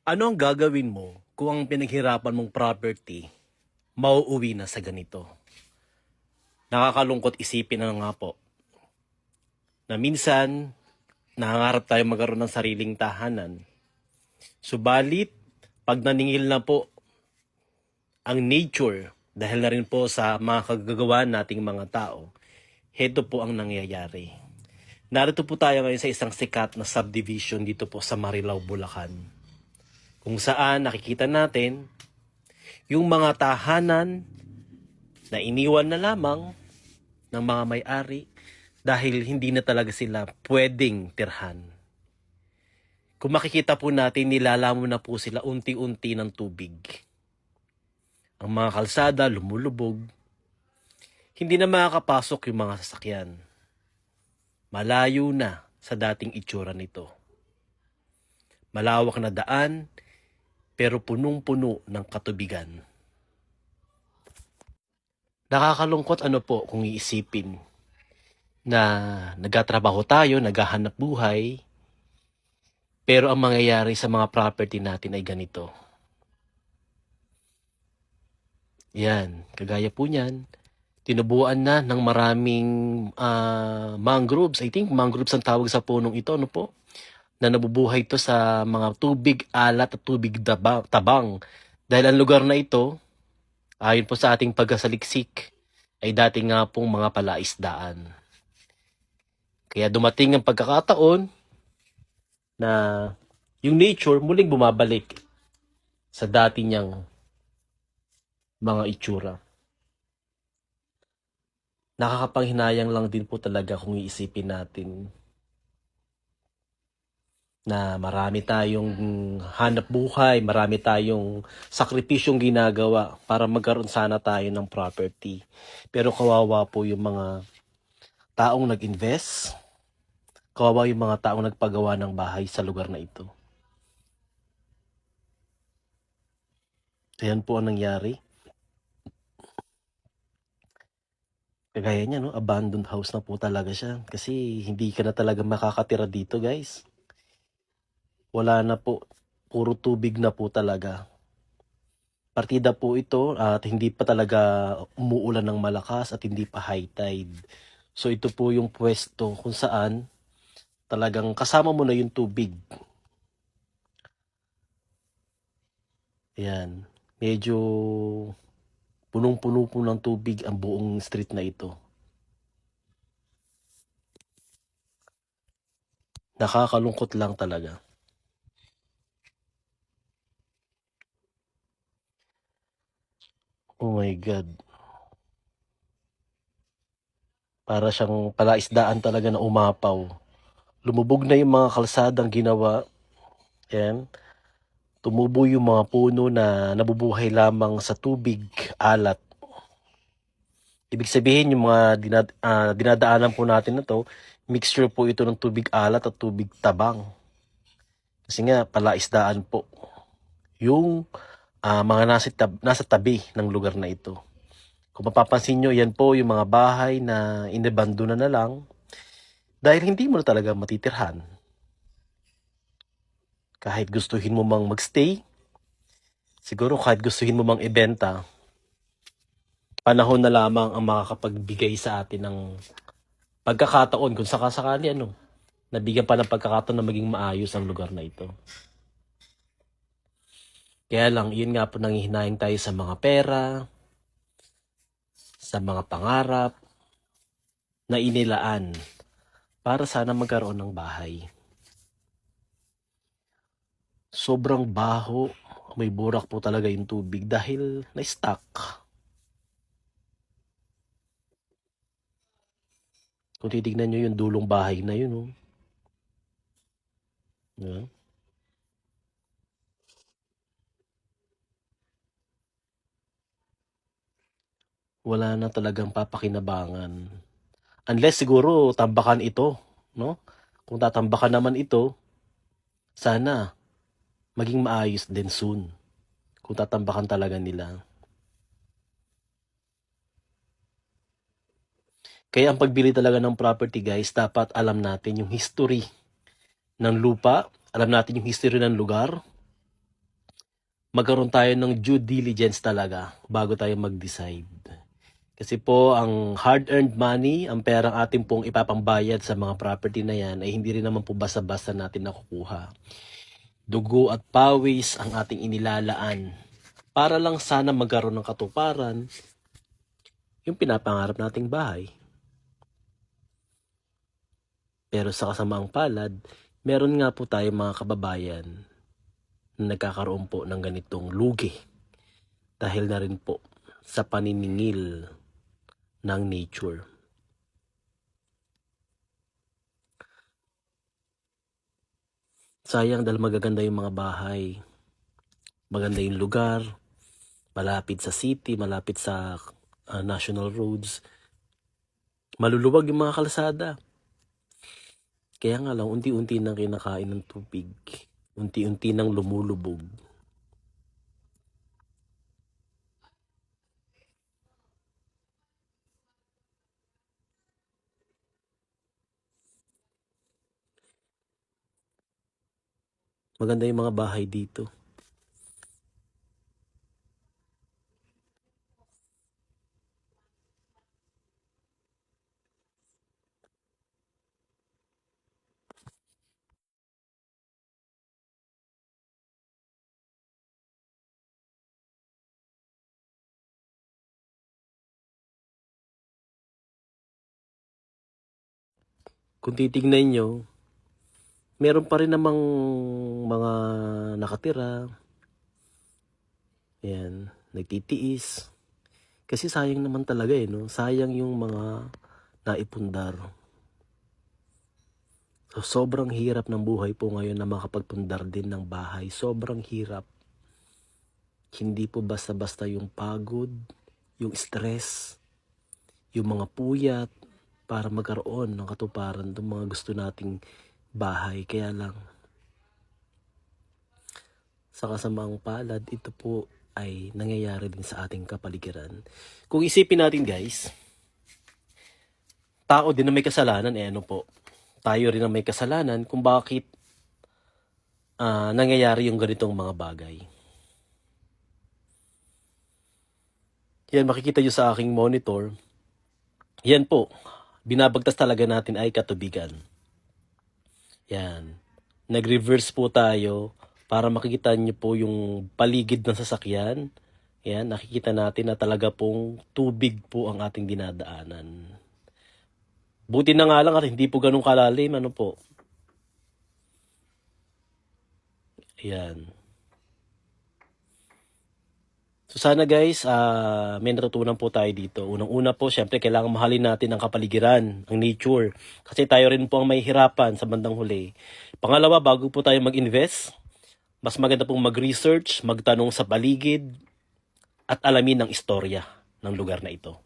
Ano ang gagawin mo kung ang pinaghirapan mong property mauuwi na sa ganito? Nakakalungkot isipin na nga po na minsan nangangarap tayo magkaroon ng sariling tahanan. Subalit, pag naningil na po ang nature dahil na rin po sa mga kagagawa nating mga tao, heto po ang nangyayari. Narito po tayo ngayon sa isang sikat na subdivision dito po sa Marilao, Bulacan, kung saan nakikita natin yung mga tahanan na iniwan na lamang ng mga may-ari dahil hindi na talaga sila pwedeng tirhan. Kung makikita po natin, nilalamon na po sila unti-unti ng tubig. Ang mga kalsada lumulubog. Hindi na makakapasok yung mga sasakyan. Malayo na sa dating itsura nito. Malawak na daan, pero punong-puno ng katubigan. Nakakalungkot ano po kung iisipin na nagtatrabaho tayo, naghahanap buhay, pero ang mangyayari sa mga property natin ay ganito. Yan, kagaya po niyan, tinubuan na ng maraming mangroves. I think mangroves ang tawag sa punong ito, ano po? Na nabubuhay ito sa mga tubig alat at tubig tabang. Dahil ang lugar na ito, ayon po sa ating pagkasaliksik, ay dati nga pong mga palaisdaan. Kaya dumating ang pagkakataon na yung nature muling bumabalik sa dati niyang mga itsura. Nakakapanghinayang lang din po talaga kung iisipin natin na marami tayong hanap buhay, marami tayong sakripisyong ginagawa para magkaroon sana tayo ng property. Pero kawawa po yung mga taong nag-invest, kawawa yung mga taong nagpagawa ng bahay sa lugar na ito. Ayan po ang nangyari. Kagaya niya, no? Abandoned house na po talaga siya. Kasi hindi ka na talaga makakatira dito, guys. Wala na po. Puro tubig na po talaga. Partida po ito at hindi pa talaga umuulan ng malakas at hindi pa high tide. So ito po yung pwesto kung saan talagang kasama mo na yung tubig. Ayan. Medyo punong-puno po ng tubig ang buong street na ito. Nakakalungkot lang talaga. Oh my God. Para siyang palaisdaan talaga na umapaw. Lumubog na yung mga kalsadang ginawa. Ayan. Tumubo yung mga puno na nabubuhay lamang sa tubig, alat. Ibig sabihin yung mga dinadaanan po natin na to, mixture po ito ng tubig alat at tubig tabang. Kasi nga, palaisdaan po yung mga nasa tabi ng lugar na ito. Kung mapapansin nyo, yan po yung mga bahay na inabandona na lang dahil hindi mo na talaga matitirhan. Kahit gustuhin mo mang magstay, siguro kahit gustuhin mo mang ibenta, panahon na lamang ang makakapagbigay sa atin ng pagkakataon kung sakasakali nabigyan pa ng pagkakataon na maging maayos ang lugar na ito. Kaya lang, yun nga po nanghihinayin tayo sa mga pera, sa mga pangarap na inilaan para sana magkaroon ng bahay. Sobrang baho, may burak po talaga yung tubig dahil na-stuck. Kung titignan nyo yung dulong bahay na yun, oh. Yeah. Wala na talagang papakinabangan. Unless siguro tambakan ito, no? Kung tatambakan naman ito, sana maging maayos din soon. Kung tatambakan talaga nila. Kaya ang pagbili talaga ng property, guys, dapat alam natin yung history ng lupa, alam natin yung history ng lugar, magkaroon tayo ng due diligence talaga bago tayo mag-decide. Kasi po, ang hard-earned money, ang perang ating pong ipapambayad sa mga property na yan, ay hindi rin naman po basta-basta natin nakukuha. Dugo at pawis ang ating inilalaan para lang sana magkaroon ng katuparan yung pinapangarap nating bahay. Pero sa kasamaang palad, meron nga po tayo mga kababayan na nagkakaroon po ng ganitong lugi dahil na rin po sa paniningil ng nature. Sayang dahil magaganda yung mga bahay, maganda yung lugar, malapit sa city, malapit sa national roads, maluluwag yung mga kalsada. Kaya nga lang, unti-unti nang kinakain ng tubig, unti-unti nang lumulubog. Maganda yung mga bahay dito. Kung titignan nyo, meron pa rin namang mga nakatira. Yan, nagtitiis. Kasi sayang naman talaga no? Sayang yung mga naipundar. So, sobrang hirap ng buhay po ngayon na makapagpundar din ng bahay. Sobrang hirap. Hindi po basta-basta yung pagod, yung stress, yung mga puyat para magkaroon ng katuparan ng mga gusto nating bahay. Kaya lang, sa kasamaang palad, ito po ay nangyayari din sa ating kapaligiran. Kung isipin natin guys, tao din na may kasalanan, ano po, tayo rin na may kasalanan kung bakit nangyayari yung ganitong mga bagay. Yan, makikita nyo sa aking monitor. Yan po, binabagtas talaga natin ay katubigan. Yan. Nag-reverse po tayo para makikita nyo po yung paligid ng sasakyan. Yan, nakikita natin na talaga pong tubig po ang ating dinadaanan. Buti na nga lang at hindi po ganun kalalim, ano po. Ayan. So sana guys, may natutunan po tayo dito. Unang-una po, syempre kailangan mahalin natin ang kapaligiran, ang nature. Kasi tayo rin po ang may hirapan sa bandang huli. Pangalawa, bago po tayo mag-invest, mas maganda pong mag-research, magtanong sa paligid, at alamin ang istorya ng lugar na ito.